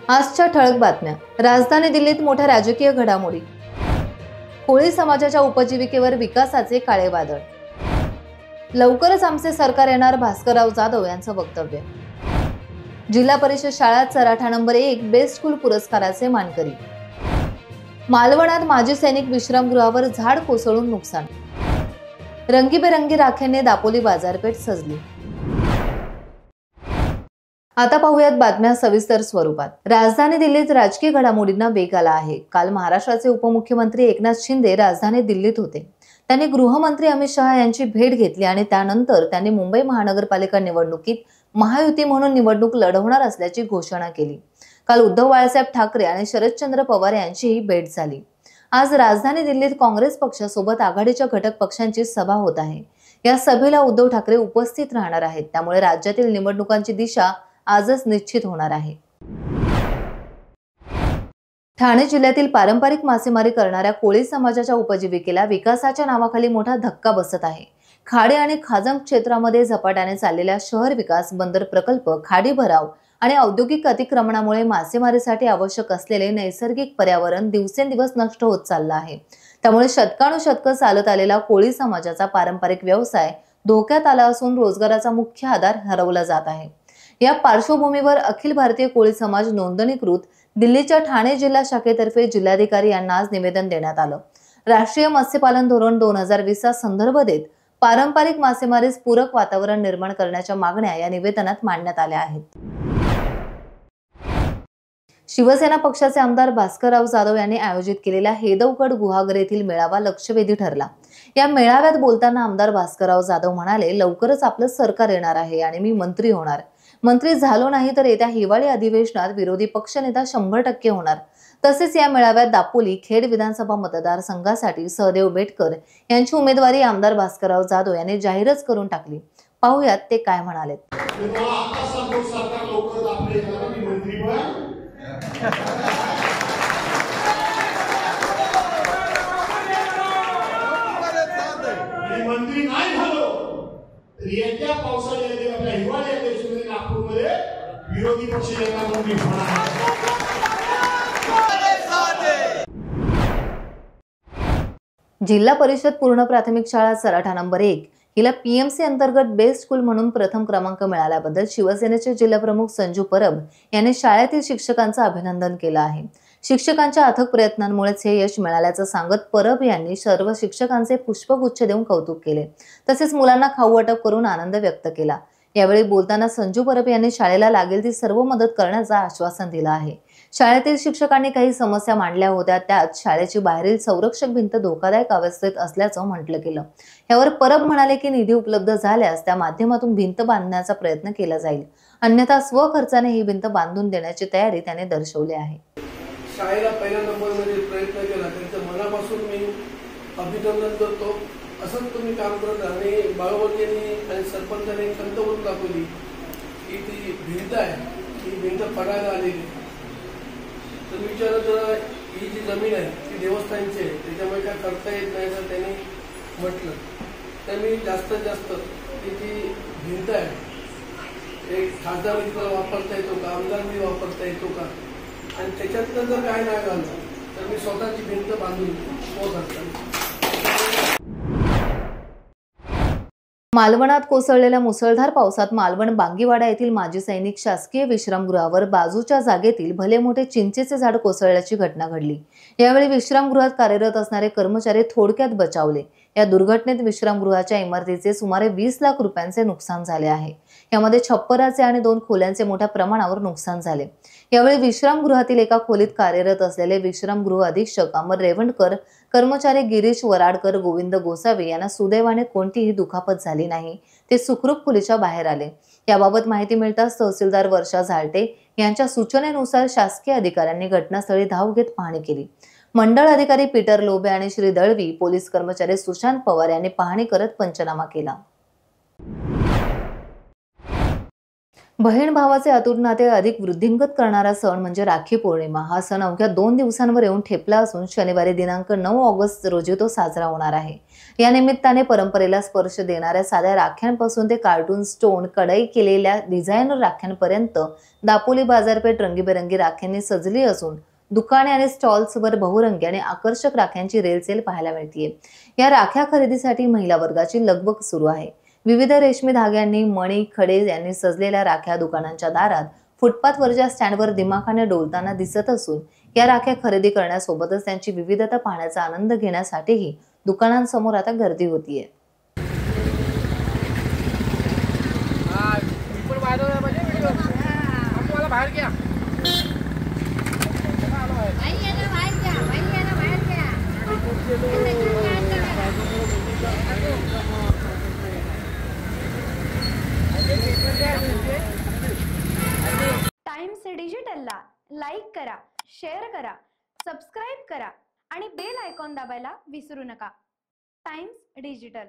आजच्या ठळक बातम्या। राजधानी दिल्लीत मोठ्या राजकीय घडामोडी। कोळी समाजाच्या उपजीविकेवर विकासाचे काळे वादळ। लवकरच आमचे सरकार येणार, भास्करराव जाधव यांचं वक्तव्य। जिल्हा परिषद शाळा सराठा नंबर 1 बेस्ट स्कूल पुरस्काराचे मानकरी। मालवणात माजी सैनिक विश्रामगृहावर झाड कोसळून नुकसान। रंगीबेरंगी राख्यांनी दापोली बाजारपेठ सजली। आता पाहूयात बातम्या सविस्तर स्वरूपात। राजधानी दिल्लीत राजकीय घडामोडींना वेग आला आहे। काल महाराष्ट्राचे उपमुख्यमंत्री एकनाथ शिंदे राजधानी दिल्लीत होते। त्यांनी गृहमंत्री अमित शहा यांची भेट घेतली आणि त्यानंतर त्यांनी मुंबई महानगरपालिका निवडणुकीत महायुती म्हणून निवडणूक लढवणार असल्याची घोषणा केली। काल उद्धव बाळासाहेब ठाकरे आणि शरदचंद्र पवार यांचीही भेट झाली। आज राजधानी दिल्लीत काँग्रेस पक्षासोबत आघाडीच्या घटक पक्षांची सभा होत आहे। या सभेला उद्धव ठाकरे उपस्थित राहणार आहेत, त्यामुळे राज्यातील निवडणुकांची दिशा आजच निश्चित होणार आहे। ठाणे जिल्ह्यातील पारंपरिक मासेमारी करणाऱ्या कोळी समाजाच्या उपजीविकेला विकासाच्या नावाखाली मोठा धक्का बसत आहे। खाडी आणि खाजम क्षेत्रामध्ये झपाट्याने चाललेल्या शहर विकास, बंदर प्रकल्प, खाडी भराव आणि औद्योगिक अतिक्रमणामुळे मासेमारीसाठी आवश्यक असलेले नैसर्गिक पर्यावरण दिवसेंदिवस नष्ट होत चाललं आहे। त्यामुळे शतकानुशतकं चालत आलेला कोळी समाजाचा पारंपरिक व्यवसाय धोक्यात आला असून रोजगाराचा मुख्य आधार हरवला जात आहे। या पार्श्वभूमीवर अखिल भारतीय कोळी समाज नोंदणीकृत दिल्लीच्या ठाणे जिल्हा शाखेतर्फे जिल्हाधिकारी यांना आज निवेदन देण्यात आलं। राष्ट्रीय मत्स्यपालन धोरण 2020 चा संदर्भ देत पारंपरिक मासेमारीस पूरक वातावरण निर्माण करण्याच्या मागण्या या निवेदनात मांडण्यात आल्या आहेत। शिवसेना पक्षाचे आमदार भास्करराव जाधव यांनी आयोजित केलेला हेदवगड गुहागर येथील मेळावा लक्षवेधी ठरला। या मेळाव्यात बोलताना आमदार भास्करराव जाधव म्हणाले, लवकरच आपलं सरकार येणार आहे आणि मी मंत्री होणार। मंत्री झालो नाही तर येत्या हिवाळी अधिवेशनात विरोधी पक्षनेता 100% होणार। तसेच या मेळाव्यात दापोली खेड विधानसभा मतदारसंघासाठी सहदेव बेटकर यांची उमेदवारी आमदार भास्करराव जाधव यांनी जाहीरच करून टाकली। पाहूयात ते काय म्हणाले। मंत्री नाही झालो तर येत्या पावसाळ्यामध्ये आपल्या हिवाळी अधिवेशनामध्ये नागपूरमध्ये विरोधी पक्ष नेता म्हणून होणार। जिल्हा परिषद पूर्ण प्राथमिक शाळा सराठा नंबर 1 हिला पीएमसी अंतर्गत बेस्ट स्कूल म्हणून प्रथम क्रमांक मिळाल्याबद्दल शिवसेनेचे जिल्हाप्रमुख संजू परब यांनी शाळेतील शिक्षकांचं अभिनंदन केलं आहे। शिक्षकांच्या अथक प्रयत्नांमुळेच हे यश मिळाल्याचं सांगत परब यांनी सर्व शिक्षकांचे पुष्पगुच्छ देऊन कौतुक केले। तसेच मुलांना खाऊ वाटप करून आनंद व्यक्त केला। यावेळी बोलताना संजू परब यांनी शाळेला लागेल ती सर्व मदत करण्याचं आश्वासन दिलं आहे। शाळेतील शिक्षकांनी काही समस्या मांडल्या होत्या, त्यात शाळेची बाहेरील संरक्षक भिंत धोकादायक अवस्थेत असल्याचं म्हटलं गेलं। यावर परब म्हणाले की निधी उपलब्ध झाल्यास त्या माध्यमातून भिंत बांधण्याचा प्रयत्न केला जाईल, अन्यथा स्वखर्चाने ही भिंत बांधून देण्याची तयारी त्याने दर्शवली आहे। शाळेला पहिल्या नंबरमध्ये प्रयत्न केला, त्यांचं मनापासून मी अभिनंदन करतो। असंच तुम्ही काम करत आणि बाळवट यांनी आणि सरपंचांनी खंत करून दाखवली की ती भिंत आहे, ही भिंत पडायला आलेली। तर विचारत ही जी जमीन आहे ती देवस्थानची आहे, त्याच्यामुळे काय करता येत नाही तर त्यांनी म्हटलं तर मी जास्तीत जास्त ती जी भिंत आहे एक खासदार वापरता येतो का, आमदारांनी वापरता येतो का, आणि त्याच्यातनं जर काय नाही झालं तर मी स्वतःची भिंत बांधून स्वखर्चाने। मालवणात कोसळलेल्या मुसळधार पावसात मालवण बांगीवाडा येथील माजी सैनिक शासकीय विश्रामगृहावर बाजूच्या जागेतील भले मोठे चिंचेचे झाड कोसळल्याची घटना घडली। यावेळी विश्रामगृहात कार्यरत असणारे कर्मचारी थोडक्यात बचावले। या दुर्घटनेत विश्रामगृहाच्या इमारतीचे सुमारे 20 लाख रुपयांचे नुकसान झाले आहे। यामध्ये छप्पराचे आणि 2 खोल्यांचे मोठ्या प्रमाणावर नुकसान झाले। यावेळी विश्रामगृहातील एका खोलीत कार्यरत असलेले विश्रामगृह अधीक्षक अमर रेवणकर, कर्मचारी गिरीश वराडकर, गोविंद गोसावी यांना सुदैवाने कोणतीही दुखापत झाली नाही। ते सुखरूप खोलीच्या बाहेर आले। याबाबत माहिती मिळताच तहसीलदार वर्षा झालटे यांच्या सूचनेनुसार शासकीय अधिकाऱ्यांनी घटनास्थळी धाव घेत पाहणी केली। मंडळ अधिकारी पीटर लोबे आणि श्री दळवी, पोलीस कर्मचारी सुशांत पवार यांनी पाहणी करत पंचनामा केला। बहीण भावाचे अतूट नाते अधिक वृद्धिंगत करणारा सण म्हणजे राखी पौर्णिमा। हा सण अवघ्या 2 दिवसांवर येऊन ठेपला असून शनिवारी दिनांक 9 ऑगस्ट रोजी तो साजरा होणार आहे। या निमित्ताने परंपरेला स्पर्श देणाऱ्या साध्या राख्यांपासून ते कार्टून, स्टोन, कढई केलेल्या डिझायनर राख्यांपर्यंत दापोली बाजारपेठ रंगीबेरंगी राख्यांनी सजली असून दुकाने आणि स्टॉल्सवर बहुरंगी आणि आकर्षक राख्यांची रेलचेल पाहायला मिळते। या राख्या खरेदीसाठी महिला वर्गाची लगबग सुरू आहे। विविध रेशमी धाग्यांनी, मणी, खडे यांनी सजलेल्या राख्या दुकानांच्या दारात, फुटपाथवरच्या स्टँडवर दिमाखाने डोलताना दिसत असून या राख्या खरेदी करण्यासोबतच त्यांची विविधता पाहण्याचा आनंद घेण्यासाठीही दुकानांसमोर आता गर्दी होतीये। टाइम्स डिजिटलला लाईक करा, शेअर करा, सबस्क्राईब करा आणि बेल आयकॉन दाबायला विसरू नका। Times digital.